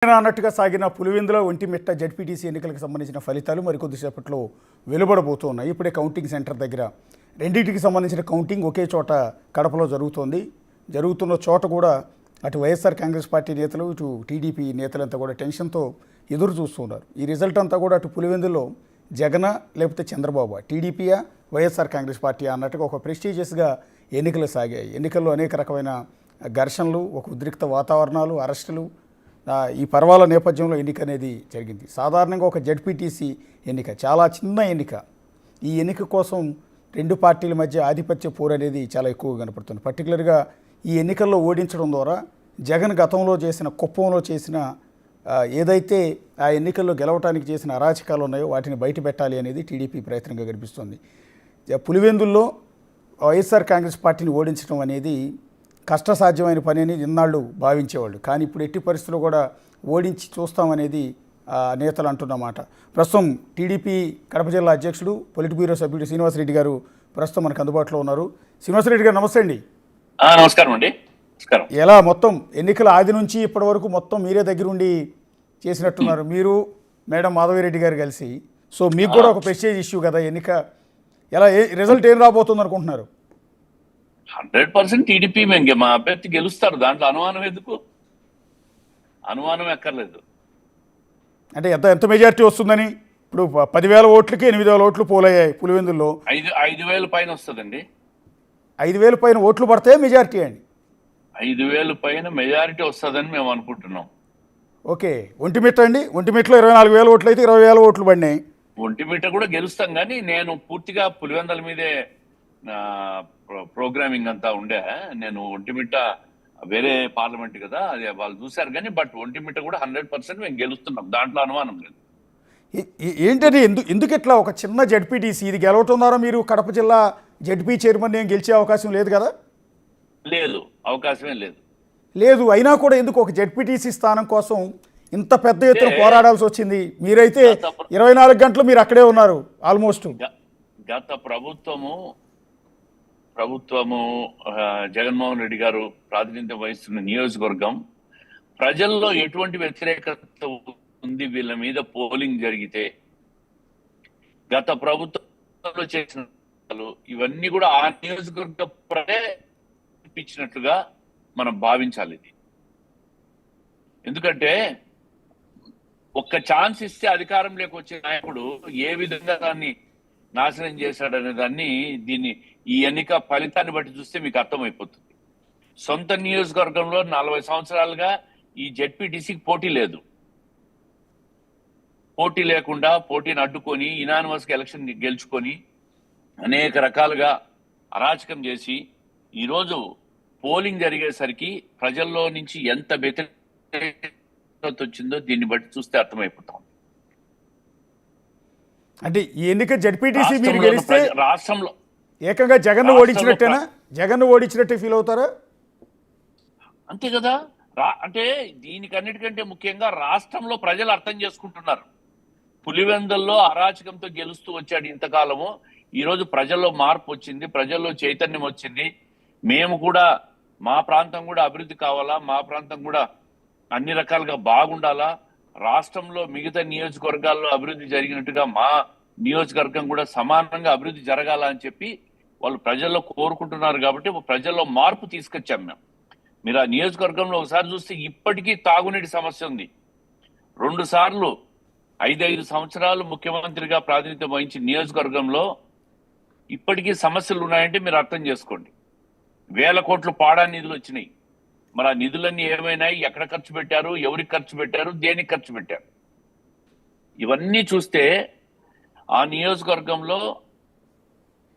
అన్నట్టుగా సాగిన పులివెందుల ఒంటిమిట్ట జెడ్పీటీసీ ఎన్నికలకు సంబంధించిన ఫలితాలు మరికొద్దిసేపట్లో వెలువడబోతున్నాయి. ఇప్పుడే కౌంటింగ్ సెంటర్ దగ్గర రెండింటికి సంబంధించిన కౌంటింగ్ ఒకే చోట కడపలో జరుగుతోంది. జరుగుతున్న చోట కూడా అటు వైఎస్ఆర్ కాంగ్రెస్ పార్టీ నేతలు ఇటు టీడీపీ నేతలంతా కూడా టెన్షన్తో ఎదురు చూస్తున్నారు. ఈ రిజల్ట్ అంతా కూడా అటు పులివెందుల్లో జగన లేకపోతే చంద్రబాబు, టీడీపీయా వైఎస్ఆర్ కాంగ్రెస్ పార్టీ అన్నట్టుగా ఒక ప్రెస్టీజియస్గా ఎన్నికలు సాగాయి. ఎన్నికల్లో అనేక రకమైన ఘర్షణలు, ఒక ఉద్రిక్త వాతావరణాలు, అరెస్టులు, ఈ పర్వాల నేపథ్యంలో ఎన్నిక అనేది జరిగింది. సాధారణంగా ఒక జెడ్పీటీసీ ఎన్నిక చాలా చిన్న ఎన్నిక. ఈ ఎన్నిక కోసం రెండు పార్టీల మధ్య ఆధిపత్య పోరు అనేది చాలా ఎక్కువగా కనపడుతుంది. పర్టికులర్గా ఈ ఎన్నికల్లో ఓడించడం ద్వారా జగన్ గతంలో చేసిన, కుప్పంలో చేసిన ఏదైతే ఆ ఎన్నికల్లో గెలవటానికి చేసిన అరాచకాలు ఉన్నాయో వాటిని బయట పెట్టాలి అనేది టీడీపీ ప్రయత్నంగా కనిపిస్తుంది. పులివెందుల్లో వైఎస్ఆర్ కాంగ్రెస్ పార్టీని ఓడించడం అనేది కష్టసాధ్యమైన పని అని ఇన్నాళ్ళు భావించేవాళ్ళు. కానీ ఇప్పుడు ఎట్టి పరిస్థితుల్లో కూడా ఓడించి చూస్తామనేది నేతలు అంటున్నమాట. ప్రస్తుతం టీడీపీ కడప జిల్లా అధ్యక్షుడు, పొలిట్ బ్యూరో సభ్యుడు శ్రీనివాసరెడ్డి గారు ప్రస్తుతం మనకు అందుబాటులో ఉన్నారు. శ్రీనివాసరెడ్డి గారు నమస్తే అండి. నమస్కారం అండి. నమస్కారం. ఎలా మొత్తం ఎన్నికల ఆది నుంచి ఇప్పటి వరకు మొత్తం మీరే దగ్గరుండి చేసినట్టున్నారు, మీరు మేడం మాధవిరెడ్డి గారు కలిసి. సో మీకు కూడా ఒక ప్రెస్టేజ్ ఇష్యూ కదా ఎన్నిక. ఎలా రిజల్ట్ ఏం రాబోతుంది అనుకుంటున్నారు? 100% టీడీపీ మేము మా అభ్యర్థి గెలుస్తారు. దాంట్లో అనుమానం ఎందుకు? అనుమానం ఎక్కర్లేదు. అంటే ఎంత మెజారిటీ వస్తుందని? ఇప్పుడు 10,000 ఓట్లకి 8,000 ఓట్లు పోలయ్యాయి పులివెందుల్లో. 5,000 పైన వస్తుందండి. 5,000 పైన ఓట్లు పడతాయా మెజారిటీ అండి? 5,000 పైన మెజారిటీ వస్తుందని మేము అనుకుంటున్నాం. ఓకే. ఒంటిమిట్ట అండి, ఒంటిమిట్టలో 24,000 ఓట్లు అయితే 20,000 ఓట్లు పడినాయి. ఒంటిమిట్ట కూడా గెలుస్తాం, కానీ నేను పూర్తిగా పులివెందుల మీదే ప్రోగ్రామింగ్ అంతా ఉండే. నేను ఒంటిమిట్ట వేరే పార్లమెంట్ కదా, అది వాళ్ళు చూశారు. కానీ బట్ ఒంటిమిట్ట కూడా 100% మేము గెలుస్తున్నాం, దాంట్లో అనుమానం లేదు. ఏంటని ఎందుకు ఇట్లా ఒక చిన్న జెడ్పీటీసీ ఇది గెలవటం ద్వారా మీరు కడప జిల్లా జెడ్పీ చైర్మన్ ఏం గెలిచే అవకాశం లేదు కదా? లేదు, అవకాశమే లేదు. లేదు, అయినా కూడా ఎందుకు ఒక జెడ్పీటీసీ స్థానం కోసం ఇంత పెద్ద ఎత్తున పోరాడాల్సి వచ్చింది? మీరైతే 24 గంటలు మీరు అక్కడే ఉన్నారు ఆల్మోస్ట్. గత ప్రభుత్వము జగన్మోహన్ రెడ్డి గారు ప్రాతినిధ్యం వహిస్తున్న నియోజకవర్గం ప్రజల్లో ఎటువంటి వ్యతిరేకత ఉంది వీళ్ళ మీద పోలింగ్ జరిగితే గత ప్రభుత్వంలో చేసిన ఇవన్నీ కూడా ఆ నియోజకవర్గ ప్రజలే ఇప్పించినట్లుగా మనం భావించాలి. ఇది ఎందుకంటే ఒక్క ఛాన్స్ ఇస్తే అధికారంలోకి వచ్చే నాయకుడు ఏ విధంగా దాన్ని నాశనం చేశాడనే దీన్ని ఈ ఎన్నిక ఫలితాన్ని బట్టి చూస్తే మీకు అర్థమైపోతుంది. సొంత నియోజకవర్గంలో 40 సంవత్సరాలుగా ఈ జెడ్పీటీసీకి పోటీ లేదు. పోటీ లేకుండా పోటీని అడ్డుకొని ఇనానిమస్గా ఎలక్షన్ గెలుచుకొని అనేక రకాలుగా అరాచకం చేసి ఈరోజు పోలింగ్ జరిగేసరికి ప్రజల్లో నుంచి ఎంత వ్యతిరేకత వచ్చిందో దీన్ని బట్టి చూస్తే అర్థమైపోతాం. అంటే ఈ ఎన్నిక జెడ్పీటీసీ మీరు గెలిస్తే రాష్ట్రంలో ఏకంగా జగన్ ఓడించినట్టేనా? జగన్ ఓడించినట్టే ఫీల్ అవుతారా? అంతే కదా. అంటే దీనికన్నిటికంటే ముఖ్యంగా రాష్ట్రంలో ప్రజలు అర్థం చేసుకుంటున్నారు. పులివెందుల్లో అరాచకంతో గెలుస్తూ వచ్చాడు ఇంతకాలము. ఈరోజు ప్రజల్లో మార్పు వచ్చింది, ప్రజల్లో చైతన్యం వచ్చింది. మేము కూడా మా ప్రాంతం కూడా అభివృద్ధి కావాలా, మా ప్రాంతం కూడా అన్ని రకాలుగా బాగుండాలా, రాష్ట్రంలో మిగతా నియోజకవర్గాల్లో అభివృద్ధి జరిగినట్టుగా మా నియోజకవర్గం కూడా సమానంగా అభివృద్ధి జరగాల అని చెప్పి వాళ్ళు ప్రజల్లో కోరుకుంటున్నారు. కాబట్టి ప్రజల్లో మార్పు తీసుకొచ్చాం మేము. మీరు ఆ నియోజకవర్గంలో ఒకసారి చూస్తే ఇప్పటికీ తాగునీటి సమస్య ఉంది. 2 సార్లు 5 సంవత్సరాలు ముఖ్యమంత్రిగా ప్రాతినిధ్యం వహించిన నియోజకవర్గంలో ఇప్పటికీ సమస్యలు ఉన్నాయంటే మీరు అర్థం చేసుకోండి. 1000 కోట్లు పాడా నిధులు వచ్చినాయి. మరి ఆ నిధులన్నీ ఏమైనాయి, ఎక్కడ ఖర్చు పెట్టారు, ఎవరికి ఖర్చు పెట్టారు, దేనికి ఖర్చు పెట్టారు, ఇవన్నీ చూస్తే ఆ నియోజకవర్గంలో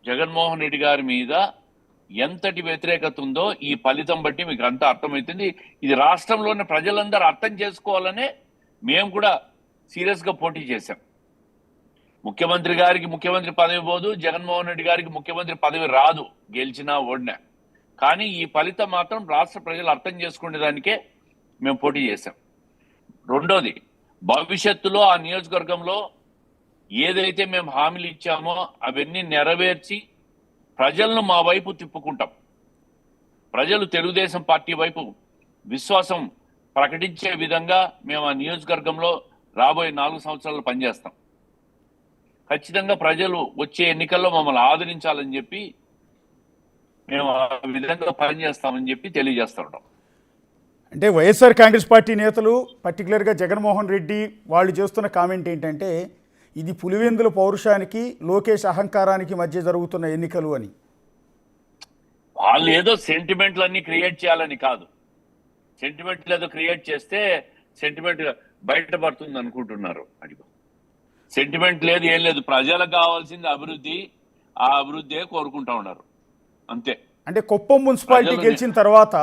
జగన్మోహన్ రెడ్డి గారి మీద ఎంతటి వ్యతిరేకత ఉందో ఈ ఫలితం బట్టి మీకు అంతా అర్థమవుతుంది. ఇది రాష్ట్రంలోని ప్రజలందరూ అర్థం చేసుకోవాలనే మేము కూడా సీరియస్గా పోటీ చేశాం. ముఖ్యమంత్రి గారికి ముఖ్యమంత్రి పదవి పోదు, జగన్మోహన్ రెడ్డి గారికి ముఖ్యమంత్రి పదవి రాదు, గెలిచినా ఓడినా. కానీ ఈ ఫలితం మాత్రం రాష్ట్ర ప్రజలు అర్థం చేసుకునే దానికే మేము పోటీ చేశాం. రెండోది, భవిష్యత్తులో ఆ నియోజకవర్గంలో ఏదైతే మేము హామీలు ఇచ్చామో అవన్నీ నెరవేర్చి ప్రజలను మా వైపు తిప్పుకుంటాం. ప్రజలు తెలుగుదేశం పార్టీ వైపు విశ్వాసం ప్రకటించే విధంగా మేము ఆ నియోజకవర్గంలో రాబోయే 4 సంవత్సరాలు పనిచేస్తాం. ఖచ్చితంగా ప్రజలు వచ్చే ఎన్నికల్లో మమ్మల్ని ఆదరించాలని చెప్పి మేము ఆ విధంగా పనిచేస్తామని చెప్పి తెలియజేస్తా ఉంటాం. అంటే వైఎస్ఆర్ కాంగ్రెస్ పార్టీ నేతలు పర్టికులర్గా జగన్మోహన్ రెడ్డి వాళ్ళు చేస్తున్న కామెంట్ ఏంటంటే ఇది పులివెందుల పౌరుషానికి లోకేష్ అహంకారానికి మధ్య జరుగుతున్న ఎన్నికలు అని. వాళ్ళు ఏదో సెంటిమెంట్లన్నీ క్రియేట్ చేయాలని కాదు. సెంటిమెంట్లు ఏదో క్రియేట్ చేస్తే సెంటిమెంట్ బయటపడుతుంది అనుకుంటున్నారు. అడిగో సెంటిమెంట్ లేదు, ఏం లేదు. ప్రజలకు కావాల్సింది అభివృద్ధి, ఆ అభివృద్ధి కోరుకుంటా ఉన్నారు అంతే. అంటే కుప్పం మున్సిపాలిటీ గెలిచిన తర్వాత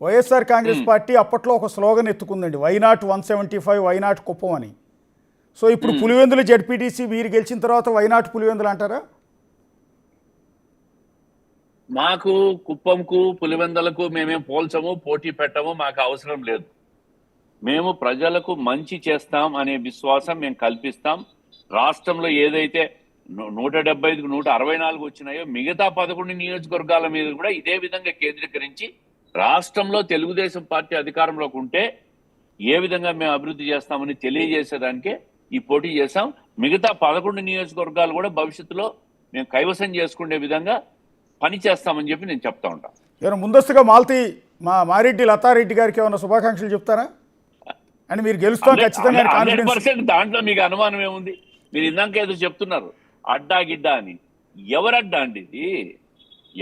వైఎస్ఆర్ కాంగ్రెస్ పార్టీ అప్పట్లో ఒక స్లోగన్ ఎత్తుకుందండి, వైనాట్ 175 వైనాట్ కుప్పం అని. సో ఇప్పుడు పులివెందుల జెడ్పీటీసీ మీరు గెలిచిన తర్వాత వైనాట్ పులివెందులు అంటారా? మాకు కుప్పంకు పులివెందలకు మేమేం పోల్చము, పోటీ పెట్టము, మాకు అవసరం లేదు. మేము ప్రజలకు మంచి చేస్తాం అనే విశ్వాసం మేము కల్పిస్తాం. రాష్ట్రంలో ఏదైతే 175కు 164 వచ్చినాయో మిగతా 11 నియోజకవర్గాల మీద కూడా ఇదే విధంగా కేంద్రీకరించి రాష్ట్రంలో తెలుగుదేశం పార్టీ అధికారంలోకి ఉంటే ఏ విధంగా మేము అభివృద్ధి చేస్తామని తెలియజేసేదానికే ఈ పోటీ చేశాం. మిగతా 11 నియోజకవర్గాలు కూడా భవిష్యత్తులో మేము కైవసం చేసుకునే విధంగా పని చేస్తామని చెప్పి నేను చెప్తా ఉంటాను. ఏమైనా ముందస్తుగా మారెడ్డి లతారెడ్డి గారికి ఏమైనా శుభాకాంక్షలు చెప్తారా? అని మీరు గెలుస్తాం ఖచ్చితంగా 100%. దాంట్లో మీకు అనుమానం ఏముంది? మీరు ఇందాక ఏదో చెప్తున్నారు అడ్డా గిడ్డా అని. ఎవరడ్డా అండి ఇది?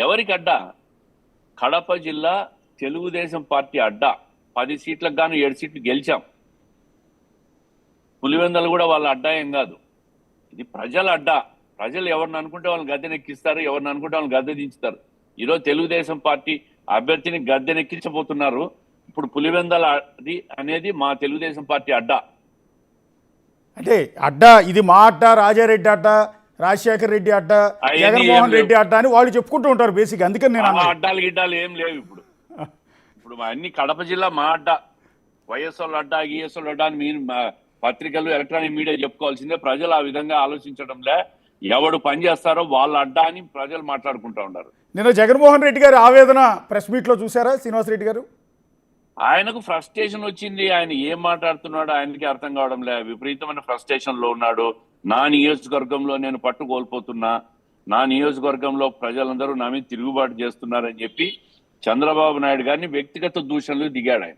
ఎవరికి అడ్డా? కడప జిల్లా తెలుగుదేశం పార్టీ అడ్డా. 10 సీట్లకు గాను 7 సీట్లు గెలిచాం. పులివెందలు కూడా వాళ్ళ అడ్డా ఏం కాదు, ఇది ప్రజల అడ్డా. ప్రజలు ఎవరిని అనుకుంటే వాళ్ళని గద్దెనెక్కిస్తారు, ఎవరిని అనుకుంటే వాళ్ళని గద్దె దించుతారు. ఈరోజు తెలుగుదేశం పార్టీ అభ్యర్థిని గద్దెనెక్కించబోతున్నారు. ఇప్పుడు పులివెందల అనేది మా తెలుగుదేశం పార్టీ అడ్డా. అంటే అడ్డా ఇది మా అడ్డా, రాజారెడ్డి అడ్డా, రాజశేఖర్ రెడ్డి అడ్డా, జగన్మోహన్ రెడ్డి అడ్డా అని వాళ్ళు చెప్పుకుంటూ ఉంటారు బేసిక్. అందుకని నేను అడ్డాలు గిడ్డాలు ఏం లేవు ఇప్పుడు. అన్ని కడప జిల్లా మా అడ్డా. వైఎస్ఆర్ అడ్డా, ఈఎస్ఆర్ అడ్డా అని మీరు పత్రికలు, ఎలక్ట్రానిక్ మీడియా చెప్పుకోవాల్సిందే. ప్రజలు ఆ విధంగా ఆలోచించడంలే. ఎవడు పని చేస్తారో వాళ్ళ అడ్డా అని ప్రజలు మాట్లాడుకుంటా ఉన్నారు. నేను జగన్మోహన్ రెడ్డి గారి ఆవేదన ప్రెస్ మీట్లో చూసారా శ్రీనివాసరెడ్డి గారు? ఆయనకు ఫ్రస్ట్రేషన్ వచ్చింది. ఆయన ఏం మాట్లాడుతున్నాడో ఆయనకి అర్థం కావడం లే. విపరీతమైన ఫ్రస్ట్రేషన్ లో ఉన్నాడు. నా నియోజకవర్గంలో నేను పట్టు కోల్పోతున్నా, నా నియోజకవర్గంలో ప్రజలందరూ నా మీద తిరుగుబాటు చేస్తున్నారని చెప్పి చంద్రబాబు నాయుడు గారిని వ్యక్తిగత దూషణలు దిగాడు.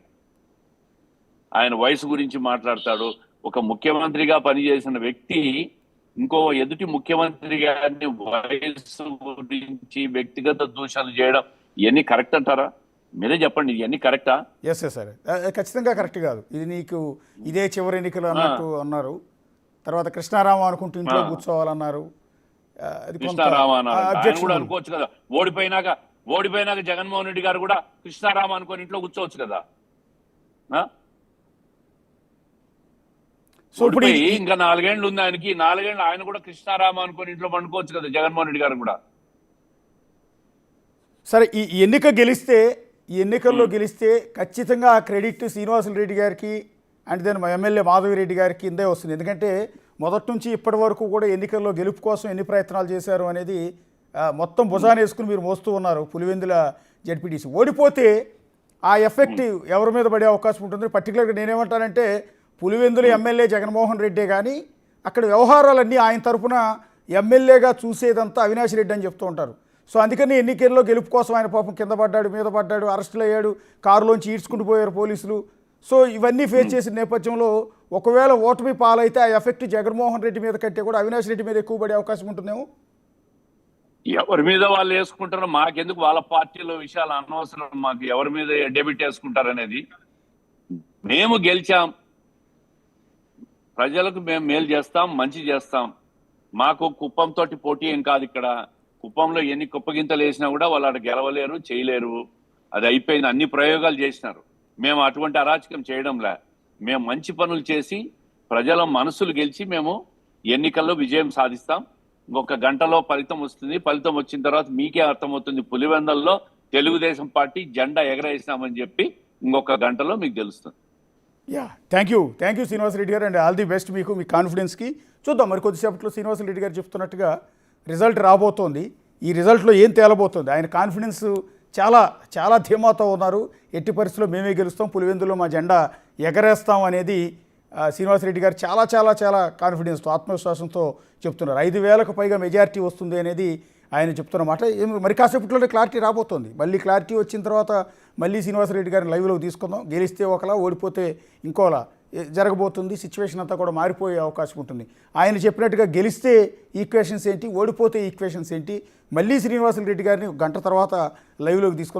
ఆయన వయసు గురించి మాట్లాడతాడు. ఒక ముఖ్యమంత్రిగా పనిచేసిన వ్యక్తి ఇంకో ఎదుటి ముఖ్యమంత్రి గారిని వయసు గురించి వ్యక్తిగత దూషణలు చేయడం ఇవన్నీ కరెక్ట్ అంటారా? మీరే చెప్పండి, ఇవన్నీ కరెక్టా? ఎస్ సార్, ఖచ్చితంగా కరెక్ట్ కాదు. ఇది నీకు ఇదే చివరి ఎన్నికలు అన్నట్టు అన్నారు. తర్వాత కృష్ణారామ అనుకుంటూ ఇంట్లో కూర్చోవాలన్నారు. కృష్ణారామ కూడా అనుకోవచ్చు కదా. ఓడిపోయినాక జగన్మోహన్ రెడ్డి గారు కూడా కృష్ణారామ అనుకొని ఇంట్లో కూర్చోవచ్చు కదా. సో ఇప్పుడు ఇంకా 4 ఏళ్ళు ఉంది ఆయనకి. 4 ఏళ్ళు ఆయన కూడా కృష్ణారామ అనుకొని ఇంట్లో పండుకోవచ్చు కదా జగన్మోహన్ రెడ్డి గారు కూడా. సరే, ఈ ఎన్నికల్లో గెలిస్తే ఖచ్చితంగా ఆ క్రెడిట్ శ్రీనివాసులు రెడ్డి గారికి అండ్ దెన్ ఎమ్మెల్యే మాధవిరెడ్డి గారికి కిందే వస్తుంది. ఎందుకంటే మొదటి నుంచి ఇప్పటి వరకు కూడా ఎన్నికల్లో గెలుపు కోసం ఎన్ని ప్రయత్నాలు చేశారు అనేది మొత్తం భుజాన వేసుకుని మీరు మోస్తూ ఉన్నారు. పులివెందుల జెడ్పీటీసీ ఓడిపోతే ఆ ఎఫెక్ట్ ఎవరి మీద పడే అవకాశం ఉంటుంది? పర్టికులర్గా నేనేమంటానంటే పులివెందుల ఎమ్మెల్యే జగన్మోహన్ రెడ్డే, కానీ అక్కడ వ్యవహారాలన్నీ ఆయన తరఫున ఎమ్మెల్యేగా చూసేదంతా అవినాష్ రెడ్డి అని చెప్తూ ఉంటారు. సో అందుకని ఎన్నికల్లో గెలుపు కోసం ఆయన పాపం కింద పడ్డాడు, మీద పడ్డాడు, అరెస్టులు అయ్యాడు, కారులోంచి ఈడ్చుకుంటూ పోయారు పోలీసులు. సో ఇవన్నీ ఫేస్ చేసిన నేపథ్యంలో ఒకవేళ ఓటమి పాలైతే ఆ ఎఫెక్ట్ జగన్మోహన్ రెడ్డి మీద కంటే కూడా అవినాష్ రెడ్డి మీద ఎక్కువ పడే అవకాశం ఉంటుందేమో. ఎవరి మీద వాళ్ళు వేసుకుంటారో మాకెందుకు, వాళ్ళ పార్టీలో విషయాలు అనవసరం. మాకు ఎవరి మీద డెబిట్ వేసుకుంటారనేది. మేము గెలిచాం, ప్రజలకు మేము మేలు చేస్తాం, మంచి చేస్తాం. మాకు కుప్పంతో పోటీ ఏం కాదు. ఇక్కడ కుప్పంలో ఎన్ని కుప్పగింతలు వేసినా కూడా వాళ్ళు అక్కడ గెలవలేరు, చేయలేరు. అది అయిపోయింది. అన్ని ప్రయోగాలు చేసినారు. మేము అటువంటి అరాచకం చేయడంలే. మేము మంచి పనులు చేసి ప్రజల మనసులు గెలిచి మేము ఎన్నికల్లో విజయం సాధిస్తాం. ఇంకొక గంటలో ఫలితం వస్తుంది. ఫలితం వచ్చిన తర్వాత మీకే అర్థమవుతుంది పులివెందల్లో తెలుగుదేశం పార్టీ జెండా ఎగరేసినామని చెప్పి ఇంకొక గంటలో మీకు తెలుస్తుంది. యా, థ్యాంక్ యూ శ్రీనివాసరెడ్డి గారు, అండ్ ఆల్ ది బెస్ట్ మీకు, మీ కాన్ఫిడెన్స్కి. చూద్దాం మరి కొద్దిసేపట్లో శ్రీనివాసరెడ్డి గారు చెప్తున్నట్టుగా రిజల్ట్ రాబోతోంది. ఈ రిజల్ట్లో ఏం తేలబోతోంది, ఆయన కాన్ఫిడెన్స్ చాలా చాలా ధీమాతో ఉన్నారు. ఎట్టి పరిస్థితుల్లో మేమే గెలుస్తాం, పులివెందులో మా జెండా ఎగరేస్తాం అనేది శ్రీనివాసరెడ్డి గారు చాలా చాలా చాలా కాన్ఫిడెన్స్తో, ఆత్మవిశ్వాసంతో చెప్తున్నారు. 5,000కు పైగా మెజారిటీ వస్తుంది అనేది ఆయన చెప్తున్నమాట. మరి కాసేపట్లోనే క్లారిటీ రాబోతోంది. మళ్ళీ క్లారిటీ వచ్చిన తర్వాత మళ్ళీ శ్రీనివాసరెడ్డి గారిని లైవ్లోకి తీసుకుందాం. గెలిస్తే ఒకలా, ఓడిపోతే ఇంకోలా జరగబోతుంది. సిచ్యువేషన్ అంతా కూడా మారిపోయే అవకాశం ఉంటుంది. ఆయన చెప్పినట్టుగా గెలిస్తే ఈక్వేషన్స్ ఏంటి, ఓడిపోతే ఈక్వేషన్స్ ఏంటి, మళ్ళీ శ్రీనివాసరెడ్డి గారిని గంట తర్వాత లైవ్లోకి తీసుకుందాం.